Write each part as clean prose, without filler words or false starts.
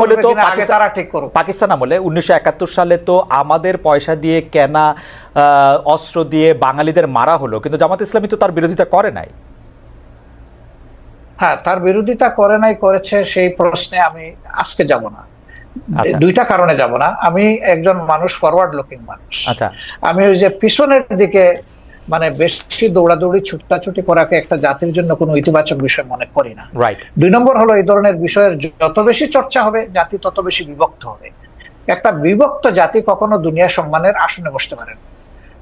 হলে তো পাকিস্তান আমলে 1971 সালে তো আমাদের পয়সা দিয়ে কেনা অস্ত্র দিয়ে বাঙালিদের মারা হলো, কিন্তু জামাত ইসলামী তো তার বিরোধিতা করে নাই। হ্যাঁ, তার বিরোধিতা করে নাই, করেছে, সেই প্রশ্নে আমি আজকে যাব না। দুইটা কারণে যাব না। আমি একজন মানুষ, ফরওয়ার্ড লুকিং মানুষ। আমি ওই যে পিছনের দিকে মানে বেশি দৌড়াদৌড়ি ছুটাছুটি করাকে একটা জাতির জন্য কোনো ইতিবাচক বিষয় মনে করি না। দুই নম্বর হলো, এই ধরনের বিষয়ের যত বেশি চর্চা হবে জাতি তত বেশি বিভক্ত হবে। একটা বিভক্ত জাতি কখনো দুনিয়া সম্মানের আসনে বসতে পারে না।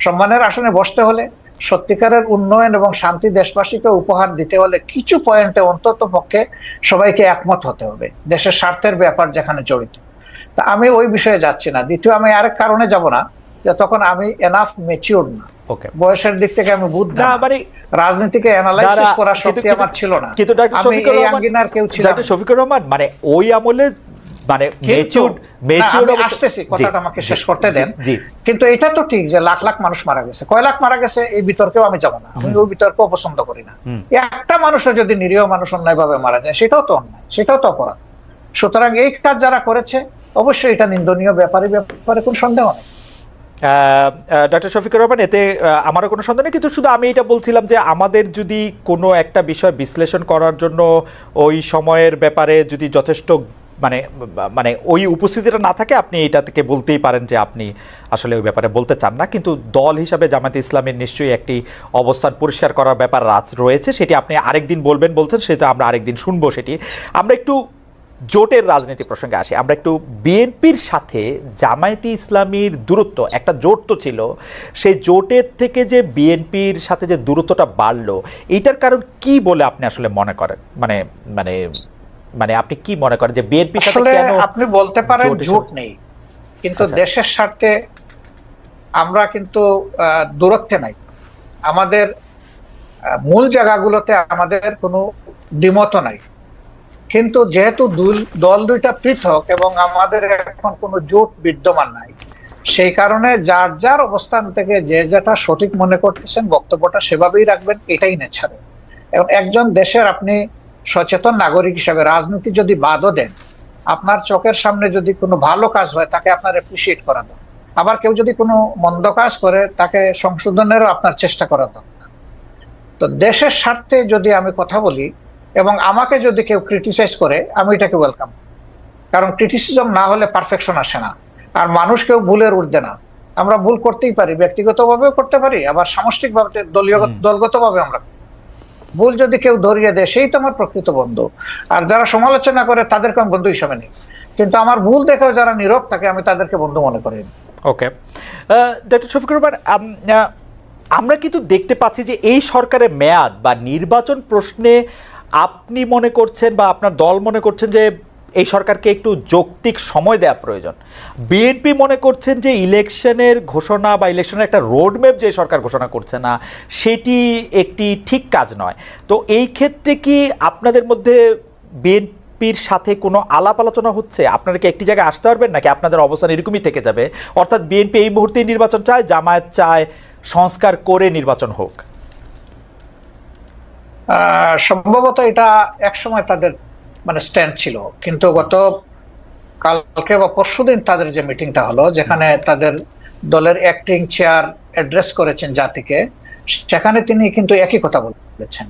সম্মানের আসনে বসতে হলে, সত্যিকারের উন্নয়ন এবং শান্তি দেশবাসীকে উপহার দিতে হলে কিছু পয়েন্টে অন্তত পক্ষে সবাইকে একমত হতে হবে, দেশের স্বার্থের ব্যাপার যেখানে জড়িত। তা আমি ওই বিষয়ে যাচ্ছি না। দ্বিতীয়, আমি আরেক কারণে যাব না, যে তখন আমি এনাফ ম্যাচিউরড না, বয়সের দিক থেকে আমি বুঝ না, রাজনীতিকে অ্যানালাইসিস করার শক্তি আমার ছিল না। আমি এই আঙ্গিনার কেউ ছিল না। শফিকুর রহমান, মানে ওই আমলে মানে আসতেছি, কথাটা আমাকে শেষ করতে দেন। কিন্তু এটা তো ঠিক যে লাখ লাখ মানুষ মারা গেছে, কয় লাখ মারা গেছে, এই বিতর্কেও আমি যাব না। আমি ওই বিতর্ক পছন্দ করি না। একটা মানুষও যদি নিরীহ মানুষ অন্যায়ভাবে মারা যায়, সেটাও তো অন্যায়, সেটাও তো অপরাধ। সুতরাং এই কাজ যারা করেছে অবশ্যই এটা নিন্দনীয়, ব্যাপারে কোনো সন্দেহ নেই। ডক্টর শফিকুর রহমান, এতে আমারও কোনো সন্দেহ নেই, কিন্তু শুধু আমি এটা বলছিলাম যে আমাদের যদি কোনো একটা বিষয় বিশ্লেষণ করার জন্য ওই সময়ের ব্যাপারে যদি যথেষ্ট মানে মানে ওই উপস্থিতিটা না থাকে, আপনি এটা থেকে বলতেই পারেন যে আপনি আসলে ওই ব্যাপারে বলতে চান না। কিন্তু দল হিসাবে জামায়াতে ইসলামের নিশ্চয়ই একটি অবস্থান পরিষ্কার করার ব্যাপার রয়েছে, সেটি আপনি আরেকদিন বলছেন, সেটা আমরা আরেকদিন শুনবো। সেটি আমরা একটু জোটের রাজনীতি প্রসঙ্গে আসি। আমরা একটু বিএনপির সাথে জামায়াতে ইসলামীর দূরত্ব, একটা জোট তো ছিল, সেই জোটের থেকে যে বিএনপির সাথে যে দূরত্বটা বাড়লো, এইটার কারণ কি বলে আপনি আসলে মনে করেন? মানে মানে মানে আপনি কি মনে করেন যে বিএনপির সাথে কেন? আপনি বলতে পারেন জোট নেই, কিন্তু দেশের স্বার্থে আমরা কিন্তু দূরত্বে নাই। আমাদের মূল জায়গাগুলোতে আমাদের কোনো দ্বিমত নাই, কিন্তু যেহেতু দল দুইটা পৃথক এবং আমাদের এখন কোনো জোট বিদ্যমান নাই, সেই কারণে যার যার অবস্থান থেকে যে যেটা সঠিক মনে করতেছেন বক্তব্যটা সেভাবেই রাখবেন, এটাই নেচারে। এবং একজন দেশের আপনি সচেতন নাগরিক হিসাবে রাজনীতি যদি বাদও দেন, আপনার চোখের সামনে যদি কোনো ভালো কাজ হয় তাকে আপনার অ্যাপ্রিসিয়েট করা দরকার। আবার কেউ যদি কোনো মন্দ কাজ করে তাকে সংশোধনেরও আপনার চেষ্টা করা দরকার। তো দেশের স্বার্থে যদি আমি কথা বলি এবং আমাকে যদি কেউ ক্রিটিসাইজ করে, আমি এটাকে ওয়েলকাম, কারণ ক্রিটিসিজম না হলে পারফেকশন আসে না। আর মানুষ কেউ ভুলের ঊর্ধ্বে না, আমরা ভুল করতেই পারি, ব্যক্তিগতভাবেও করতে পারি, আবার সামষ্টিকভাবে দলগতভাবে আমরা ভুল যদি কেউ ধরিয়ে দেয়, সেই তো আমার প্রকৃত বন্ধু। আর যারা সমালোচনা করে তাদেরকে আমি বন্ধু হিসাবে নিই, কিন্তু আমার ভুল দেখেও যারা নীরব থাকে আমি তাদেরকে বন্ধু মনে করি। ওকে, ডক্টর শফিকুর রহমান, আমরা কিন্তু দেখতে পাচ্ছি যে এই সরকারের মেয়াদ বা নির্বাচন প্রশ্নে আপনি মনে করছেন বা আপনার দল মনে করছেন যে এই সরকারকে একটু যৌক্তিক সময় দেওয়া প্রয়োজন। বিএনপি মনে করছেন যে ইলেকশনের ঘোষণা বা ইলেকশনের একটা রোডম্যাপ যে সরকার ঘোষণা করছে না, সেটি একটি ঠিক কাজ নয়। তো এই ক্ষেত্রে কি আপনাদের মধ্যে বিএনপির সাথে কোনো আলাপ আলোচনা হচ্ছে? আপনারা কি একটি জায়গায় আসতে পারবেন, নাকি আপনাদের অবস্থান এরকমই থেকে যাবে? অর্থাৎ বিএনপি এই মুহূর্তেই নির্বাচন চায়, জামায়াত চায় সংস্কার করে নির্বাচন হোক। সম্ভবত এটা একসময় তাদের মানে স্ট্যান্ড ছিল, কিন্তু গত কালকে বা পরশুদিন তাদের যে মিটিংটা হলো, যেখানে তাদের দলের অ্যাক্টিং চেয়ার অ্যাড্রেস করেছেন জাতিকে, সেখানে তিনি কিন্তু একই কথা বলেছেন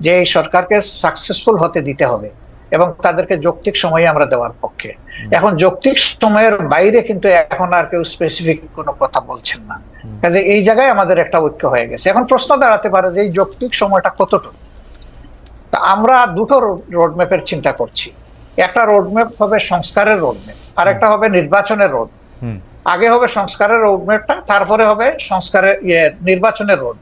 যে এই সরকারকে সাকসেসফুল হতে দিতে হবে এবং তাদেরকে যৌক্তিক সময় আমরা দেওয়ার পক্ষে। এখন যৌক্তিক সময়ের বাইরে কিন্তু এখন আর কেউ স্পেসিফিক কোনো কথা বলছেন না, কাজে এই জায়গায় আমাদের একটা ঐক্য হয়ে গেছে। এখন প্রশ্ন দাঁড়াতে পারে যে এই যৌক্তিক সময়টা কতটুকু। তা আমরা দুটো রোডম্যাপের চিন্তা করছি। একটা রোডম্যাপ হবে সংস্কারের রোডম্যাপ, আর একটা হবে নির্বাচনের রোড। আগে হবে সংস্কারের রোডম্যাপটা, তারপরে হবে নির্বাচনের রোড।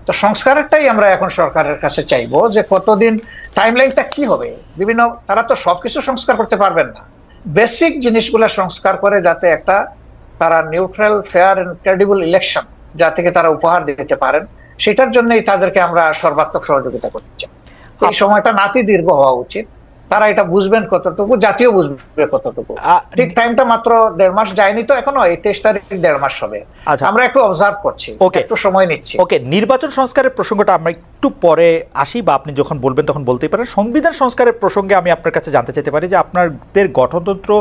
তো সংস্কারেরটাই আমরা এখন সরকারের কাছে চাইবো, যে কতদিন টাইমলাইনটা কি হবে। বিভিন্ন তারা তো সবকিছু সংস্কার করতে পারবেন না, বেসিক জিনিসগুলো সংস্কার করে যাতে একটা তারা neutral, fair and credible election যাতে তারা উপহার দিতে পারেন, সেটার জন্যই তাদেরকে আমরা সর্বাত্মক সহযোগিতা করতে চাই। এই সময়টা নাতি দীর্ঘ হওয়া উচিত, তারা এটা বুঝবেন কতটুকু, জাতীয় বুঝবে কতটুকু। ঠিক টাইমটা মাত্র 1.5 মাস যায়নি তো এখনো, এই 23 তারিখ 1.5 মাস হবে। আমরা একটু অবজার্ভ করছি, একটু সময় নিচ্ছি। ওকে, নির্বাচন সংস্কারের প্রসঙ্গটা আমরা একটু পরে আসি, বা আপনি যখন বলবেন তখন বলতেই পারেন। সংবিধান সংস্কারের প্রসঙ্গে আমি আপনার কাছে জানতে চাইতে পারি যে আপনাদের গঠনতন্ত্র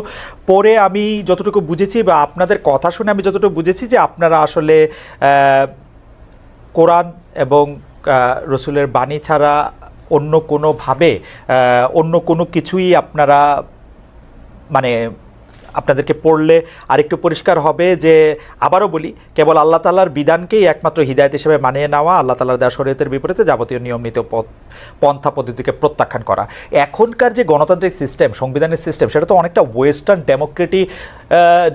পড়ে আমি যতটুকু বুঝেছি, বা আপনাদের কথা শুনে আমি যতটুকু বুঝেছি, যে আপনারা আসলে কোরআন এবং রসুলের বাণী ছাড়া অন্য কোনোভাবে অন্য কোনো কিছুই আপনারা মানে আপনাদেরকে পড়লে আরেকটু পরিষ্কার হবে যে, আবারও বলি, কেবল আল্লাহ তাআলার বিধানকেই একমাত্র হিদায়াত হিসেবে মানিয়ে নেওয়া, আল্লাহ তাআলার দেওয়া শরীয়তের বিপরীতে যাবতীয় নিয়ম নীতি পন্থা পদ্ধতিকে প্রত্যাখ্যান করা। এখনকার যে গণতান্ত্রিক সিস্টেম, সংবিধানের সিস্টেম, সেটা তো অনেকটা ওয়েস্টার্ন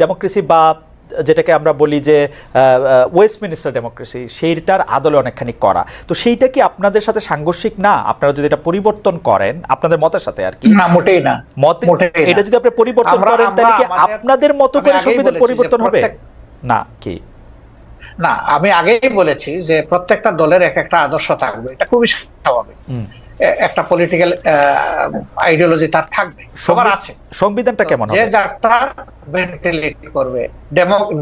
ডেমোক্রেসি বা যেটাকে আমরা বলি যে ওয়েস্টমিনিস্টার ডেমোক্রেসি, সেইটার আদলে অনেকখানি করা। তো সেইটা কি আপনাদের সাথে সাংঘর্ষিক না? আপনারা যদি এটা পরিবর্তন করেন আপনাদের মতের সাথে আর কি। না, মোটেই না। এটা যদি আপনি পরিবর্তন করেন তাহলে কি আপনাদের মতো করে সংবিধান পরিবর্তন হবে না কি? না, আমি আগেই বলেছি যে প্রত্যেকটা দলের এক একটা আদর্শ থাকবে, এটা খুবই স্বাভাবিক। একটা পলিটিক্যাল আইডিওলজি তার থাকবে, সবার আছে। সংবিধানটা কেমন হবে? যে যারটা ভেন্টিলেট করবে।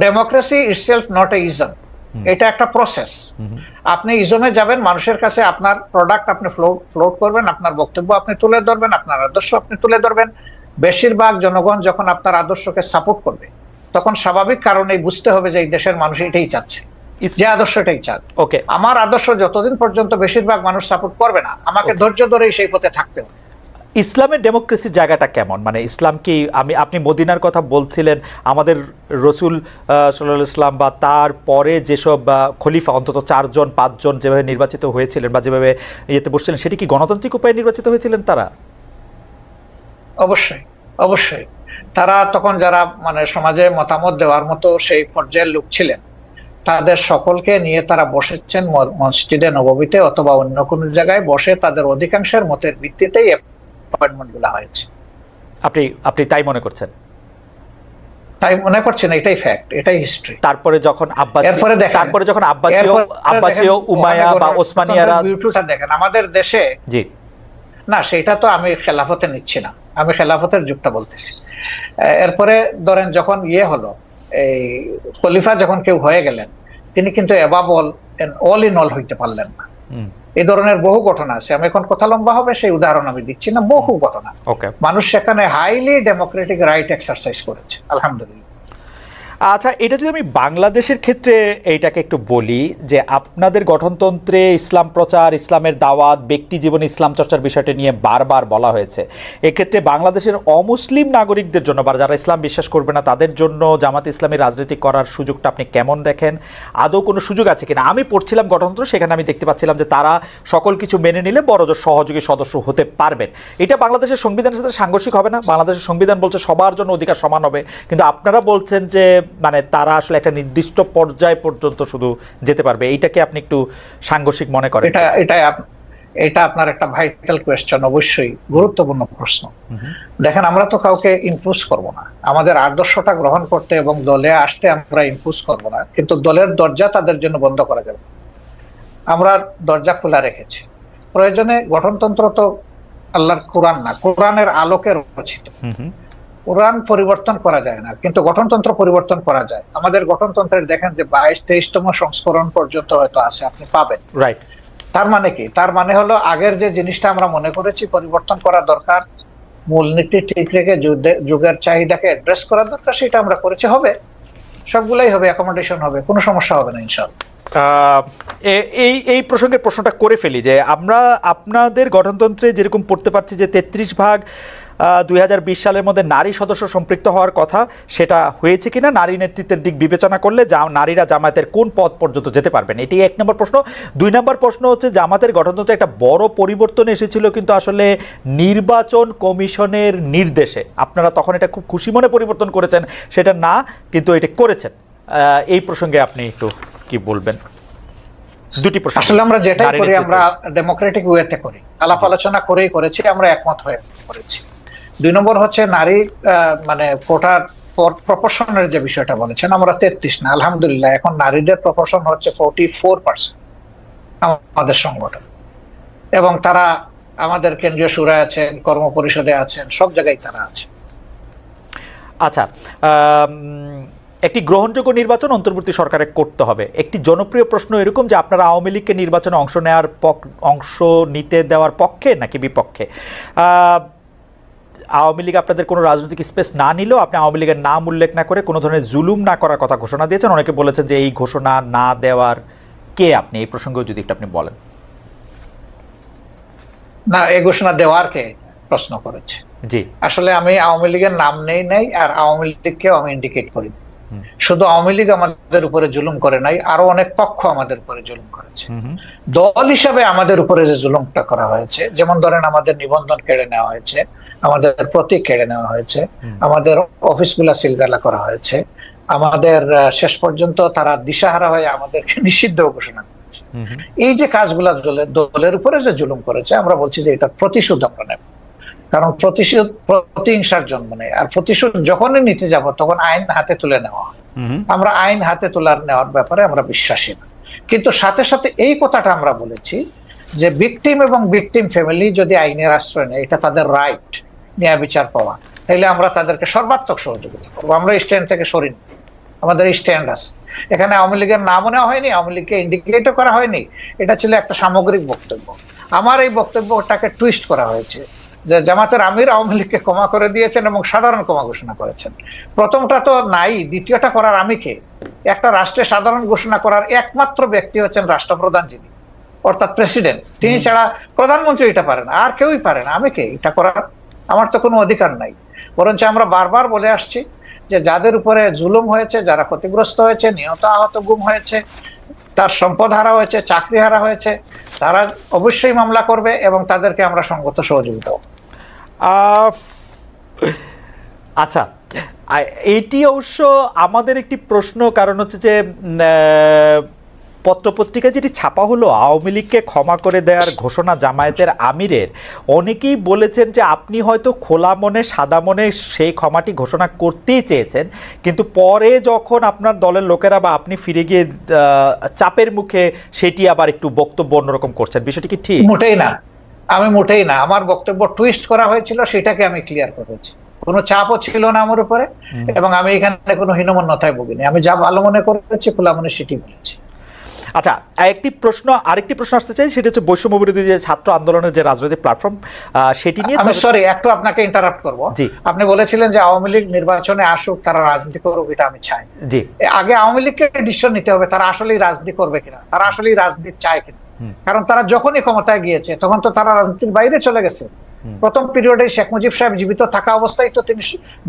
Democracy itself not a ism, এটা একটা প্রসেস। আপনি ইজমে যাবেন, মানুষের কাছে আপনার প্রোডাক্ট আপনি ফ্লোট করবেন, আপনার বক্তব্য আপনি তুলে ধরবেন, আপনার আদর্শ আপনি তুলে ধরবেন। বেশিরভাগ জনগণ যখন আপনার আদর্শকে সাপোর্ট করবে, তখন স্বাভাবিক কারণেই বুঝতে হবে যে এই দেশের মানুষ এটাই চাচ্ছে, যে আদর্শটাই চান। ওকে, আমার আদর্শ যতদিন পর্যন্ত বেশিরভাগ মানুষ সাপোর্ট করবে না, আমাকে ধৈর্য ধরেই সেই পথে থাকতে হবে। ইসলামের ডেমোক্রেসির জায়গাটা কেমন? মানে ইসলাম কি, আপনি মদিনার কথা বলছিলেন, আমাদের রসুল সাল্লাল্লাহু আলাইহি ওয়াসাল্লাম বা তার পরে যেসব খলিফা অন্তত 4 জন 5 জন যেভাবে নির্বাচিত হয়েছিলেন বা যেভাবে ইয়েতে বসছিলেন, সেটি কি গণতান্ত্রিক উপায়ে নির্বাচিত হয়েছিলেন তারা? অবশ্যই, অবশ্যই। তারা তখন যারা মানে সমাজে মতামত দেওয়ার মতো সেই পর্যায়ের লোক ছিলেন, তাদের সকলকে নিয়ে তারা বসেছেন মসজিদে নববীতে অথবা অন্য কোনো জায়গায় বসে, তাদের অধিকাংশের মতের ভিত্তিতেই অ্যাপয়েন্টমেন্ট গুলো হয়েছে। আপনি তাই মনে করছেন? তাই মনে করছেন, এটাই ফ্যাক্ট, এটাই হিস্ট্রি। তারপরে যখন আব্বাসীয় উমাইয়া বা ওসমানিয়ারা, বিউটিটা দেখেন আমাদের দেশে। জি না, সেটা তো আমি খেলাফতে নিচ্ছি না, আমি খেলাফতের যুগটা বলতেছি। এরপরে ধরেন যখন হলো, এই খলিফা যখন কেউ হয়ে গেলেন, তিনি কিন্তু অল ইন অল হইতে পারলেন না। এই ধরনের বহু ঘটনা আছে, আমি এখন কথা লম্বা হবে, সেই উদাহরণ আমি দিচ্ছি না। বহু ঘটনা, মানুষ সেখানে হাইলি ডেমোক্রেটিক রাইট এক্সারসাইজ করেছে, আলহামদুলিল্লাহ। আচ্ছা, এটা যদি আমি বাংলাদেশের ক্ষেত্রে এইটাকে একটু বলি, যে আপনাদের গঠনতন্ত্রে ইসলাম প্রচার, ইসলামের দাওয়াত, ব্যক্তি জীবনে ইসলাম চর্চার বিষয়টি নিয়ে বারবার বলা হয়েছে। এক্ষেত্রে বাংলাদেশের অমুসলিম নাগরিকদের জন্য বা যারা ইসলাম বিশ্বাস করবে না তাদের জন্য জামাত ইসলামী রাজনীতি করার সুযোগটা আপনি কেমন দেখেন? আদৌ কোনো সুযোগ আছে কিনা? আমি পড়ছিলাম গঠনতন্ত্র, সেখানে আমি দেখতে পাচ্ছিলাম যে তারা সকল কিছু মেনে নিলে বড়জোর সহযোগী সদস্য হতে পারবেন। এটা বাংলাদেশের সংবিধানের সাথে সাংঘর্ষিক হবে না? বাংলাদেশের সংবিধান বলছে সবার জন্য অধিকার সমান হবে, কিন্তু আপনারা বলছেন যে মানে তারা আসলে একটা নির্দিষ্ট পর্যায় পর্যন্ত শুধু যেতে পারবে। এইটাকে আপনি একটু সাংঘর্ষিক মনে করেন? এটা আপনার একটা ভাইটাল কোয়েশ্চেন, অবশ্যই গুরুত্বপূর্ণ প্রশ্ন। দেখেন, আমরা তো কাউকে ইম্পোজ করব না, আমাদের আদর্শটা গ্রহণ করতে এবং দলে আসতে আমরা ইম্পোজ করব না, কিন্তু দলের দরজা তাদের জন্য বন্ধ করা যাবে। আমরা দরজা খোলা রেখেছি। প্রয়োজনে গঠনতন্ত্র তো আল্লাহর কোরআন না, কোরআনের আলোকে রচিত। কোরআন পরিবর্তন করা যায় না, কিন্তু গঠনতন্ত্র পরিবর্তন করা যায়। আমাদের গঠনতন্ত্রের দেখেন যে 22-23তম সংস্করণ পর্যন্ত হয়তো আছে, আপনি পাবেন। রাইট। তার মানে কি? তার মানে হলো আগের যে জিনিসটা আমরা মনে করেছি পরিবর্তন করা দরকার, মূলনীতি ঠিক রেখে যুগের চাহিদাকে অ্যাড্রেস করা দরকার, সেটা আমরা করেছি। হবে, সবগুলাই হবে, অ্যাকোমোডেশন হবে, কোনো সমস্যা হবে না ইনশাআল্লাহ। এই প্রসঙ্গের প্রশ্নটা করে ফেলি যে আমরা আপনাদের গঠনতন্ত্রে যেরকম পড়তে পারছি যে 33 ভাগ 2020 সালের মধ্যে নারী সদস্য সম্পৃক্ত হওয়ার কথা, সেটা হয়েছে কিনা? নারী নেতৃত্বের দিক বিবেচনা করলে নারীরা জামায়াতের কোন পদ পর্যন্ত যেতে পারবেন? এটি 1 নম্বর প্রশ্ন। 2 নম্বর প্রশ্ন হচ্ছে, জামাতের গঠনতন্ত্রে একটা বড় পরিবর্তন এসেছিল কিন্তু আসলে নির্বাচন কমিশনের নির্দেশে। আপনারা তখন এটা খুব খুশি মনে পরিবর্তন করেছেন, সেটা না, কিন্তু এটা করেছেন। এই প্রসঙ্গে আপনি একটু কি বলবেন? দুটি প্রশ্ন। আসলে আমরা যেটাই করি আমরা ডেমোক্রেটিক ওয়েতে করি, আলাপ আলোচনা করেই করেছি, আমরা একমত হয়ে করেছি। 2 নম্বর হচ্ছে নারী মানে কোটার প্রপোর্শনের যে বিষয়টা বলেছেন, আমরা 33 না, আলহামদুলিল্লাহ এখন নারীদের প্রপোর্শন হচ্ছে 44% আমাদের সংগঠন, এবং তারা আমাদের কেন্দ্রীয় সুরায় আছেন, কর্ম পরিষদে আছেন, সব জায়গায় তারা আছে। আচ্ছা, একটি গ্রহণযোগ্য নির্বাচন অন্তর্বর্তী সরকারে করতে হবে। একটি জনপ্রিয় প্রশ্ন এরকম যে আপনারা আওয়ামী লীগকে নির্বাচনে অংশ নিতে দেওয়ার পক্ষে নাকি বিপক্ষে? আওয়ামী লীগ আপনাদের কোনো রাজনৈতিক স্পেস না নিলেও আপনি আওয়ামী লীগের নাম উল্লেখ না করে কোনো ধরনের জুলুম না করার কথা ঘোষণা দিয়েছেন। অনেকে বলেছেন যে এই ঘোষণা না দেওয়ার কে আপনি, এই প্রসঙ্গেও যদি একটু আপনি বলেন। না, এই ঘোষণা দেওয়ার কে প্রশ্ন করেছে? জি, আসলে আমি আওয়ামী লীগের নাম নেই নাই, আর আওয়ামী লীগকেও আমি ইন্ডিকেট করি। শুধু আওয়ামী লীগ আমাদের উপরে জুলুম করে নাই, আরো অনেক পক্ষ আমাদের উপরে জুলুম করেছে। দল হিসাবে আমাদের উপরে যে জুলুমটা করা হয়েছে, যেমন ধরেন আমাদের নিবন্ধন কেড়ে নেওয়া হয়েছে, আমাদের প্রতীক কেড়ে নেওয়া হয়েছে, আমাদের অফিসগুলা সিলগালা করা হয়েছে, আমাদের শেষ পর্যন্ত তারা দিশাহারা হয়ে আমাদেরকে নিষিদ্ধ ঘোষণা করেছে। এই যে কাজগুলা দলের উপরে যে জুলুম করেছে, আমরা বলছি যে এটা প্রতিশোধ আমরা নেব। কারণ প্রতিহিংসার জন্ম নেই, আর প্রতিশোধ যখনই নিতে যাব তখন আইন হাতে তুলে নেওয়া হয়। আমরা আইন হাতে নেওয়ার ব্যাপারে আমরা বিশ্বাসী না। কিন্তু সাথে সাথে এই কথাটা আমরা বলেছি যে ভিকটিম এবং ভিকটিম ফ্যামিলি যদি আইনের আশ্রয় নেয়, এটা তাদের রাইট, ন্যায় বিচার পাওয়া, তাহলে আমরা তাদেরকে সর্বাত্মক সহযোগিতা করবো। আমরা স্ট্যান্ড থেকে সরিনি, আমাদের স্ট্যান্ড আছে। এখানে আওয়ামী লীগের নামও নেওয়া হয়নি, আওয়ামী লীগকে ইন্ডিকেটও করা হয়নি। এটা ছিল একটা সামগ্রিক বক্তব্য। আমার এই বক্তব্যটাকে টুইস্ট করা হয়েছে যে জামাতের আমির আওয়ামী লীগকে ক্ষমা করে দিয়েছেন এবং সাধারণ ক্ষমা ঘোষণা করেছেন। প্রথমটা তো নাই, দ্বিতীয়টা করার আমি কে? একটা রাষ্ট্রে সাধারণ ঘোষণা করার একমাত্র ব্যক্তি হচ্ছেন রাষ্ট্রপ্রধান, যিনি অর্থাৎ প্রেসিডেন্ট। তিনি ছাড়া প্রধানমন্ত্রী এটা পারেন, আর কেউই পারে না। আমি কে এটা করার? আমার তো কোনো অধিকার নাই। বরঞ্চ আমরা বারবার বলে আসছি যে যাদের উপরে জুলুম হয়েছে, যারা ক্ষতিগ্রস্ত হয়েছে, নিহত আহত গুম হয়েছে, তার সম্পদ হারা হয়েছে, চাকরি হারা হয়েছে, তারা অবশ্যই মামলা করবে এবং তাদেরকে আমরা সঙ্গত সহযোগিতা। আচ্ছা, এইটি অবশ্য আমাদের একটি প্রশ্ন, কারণ হচ্ছে যে পত্রপত্রিকায় যেটি ছাপা হলো আওয়ামী লীগকে ক্ষমা করে দেওয়ার ঘোষণা জামায়াতের আমিরের, অনেকেই বলেছেন যে আপনি হয়তো খোলা মনে সাদা মনে সেই ক্ষমাটি ঘোষণা করতেই চেয়েছেন, কিন্তু পরে যখন আপনার দলের লোকেরা বা আপনি ফিরে গিয়ে চাপের মুখে সেটি আবার একটু বক্তব্য অন্যরকম করছেন। বিষয়টি কি ঠিক? মোটেই না, আমি মোটেই না। আমার বক্তব্য টুইস্ট করা হয়েছিল, সেটাকে আমি ক্লিয়ার করেছি। কোনো চাপও ছিল না আমার উপরে, এবং আমি এখানে কোনো হীনমন্যতায় ভুগিনি। আমি যা ভালো মনে করেছি, খোলা মনে সেটি বলেছি। আচ্ছা, আরেকটি প্রশ্ন আসতে চাই, সেটা হচ্ছে বৈষম্য বিরোধী যে ছাত্র আন্দোলনের যে রাজনৈতিক প্ল্যাটফর্ম, সেটি নিয়ে আমি সরি একটু আপনাকে ইন্টারাপ্ট করব। আপনি বলেছিলেন যে আওয়ামী লীগ নির্বাচনে আসুক, তারা রাজনীতি করুক, এটা আমি চাই। জি, আগে আওয়ামী লীগকে ডিসিশন নিতে হবে তারা আসলেই রাজনীতি করবে কিনা, তারা আসলেই রাজনীতি চায় কিনা। কারণ তারা যখনই ক্ষমতায় গিয়েছে তখন তো তারা রাজনীতির বাইরে চলে গেছে। প্রথম পিরিয়ডে শেখ মুজিব সাহেব জীবিত থাকা অবস্থায় তো তিনি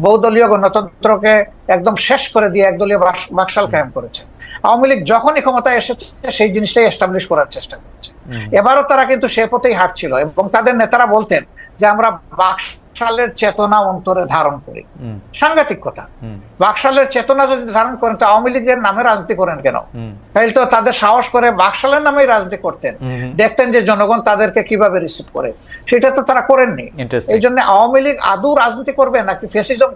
বহুদলীয় গণতন্ত্রকে একদম শেষ করে দিয়ে একদলীয় বাকশাল কায়েম করেছে। আওয়ামী লীগ যখনই ক্ষমতায় এসেছে সেই জিনিসটাই এস্টাবলিশ করার চেষ্টা করছে। এবারও তারা কিন্তু সে পথেই হাঁটছিল, এবং তাদের নেতারা বলতেন যে আমরা বাকশালের চেতনা অন্তরে ধারণ করি। সাংঘাতিক কথা। বাকশালের চেতনা যদি ধারণ করেন তো আওয়ামী লীগের নামে রাজনীতি করেন কেন? তাহলে তো তাদের সাহস করে বাকশালের নামেই রাজনীতি করতেন, দেখতেন যে জনগণ তাদেরকে কিভাবে রিসিভ করে। সেটা তো তারা করেননি। এই জন্য আওয়ামী লীগ আদৌ রাজনীতি করবে নাকি ফ্যাসিজম